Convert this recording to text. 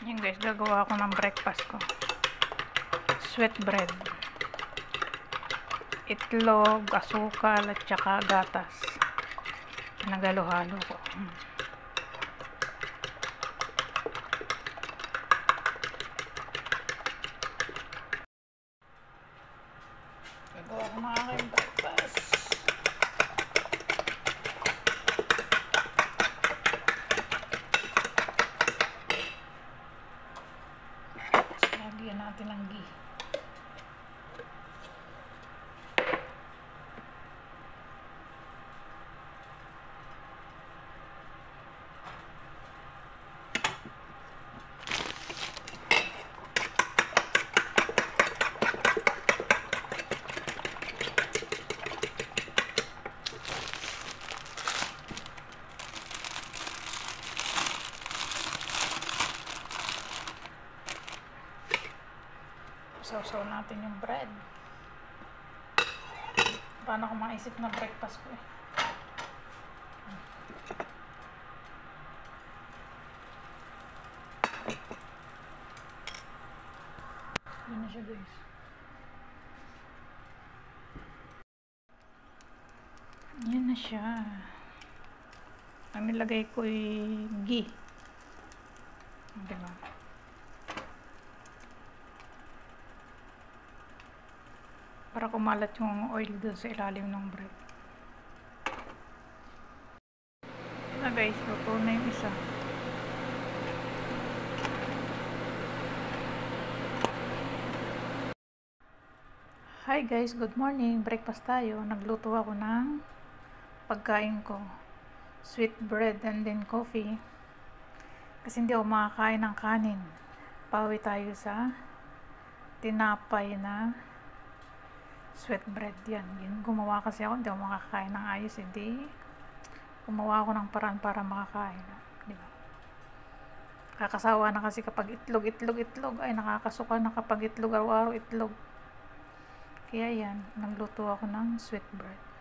Yan guys, gagawa ako ng breakfast ko. Sweet bread. Itlog, asukal, at saka gatas. Nagalo-halo ko. Gagawa ko ng aking breakfast. Lagyan natin ng ghee. Sausaw natin yung bread. Paano ko maisip na breakfast ko eh. Yun na siya guys. Yan na siya. Ang nilagay ko ay ghee. Diba? Para kumalat yung oil doon sa ilalim ng bread. Na guys, luto na yung isa. Hi guys, good morning. Breakfast tayo. Nagluto ako ng pagkain ko. Sweet bread and then coffee. Kasi hindi ako makakain ng kanin. Pauwi tayo sa tinapay na sweet bread yan. Gumawa kasi ako, hindi ako makakain ng ayos, hindi. Gumawa ako ng paraan para makakain. Diba? Kakasawa na kasi kapag itlog. Ay, nakakasuka na kapag itlog, araw-araw itlog. Kaya yan, nagluto ako ng sweet bread.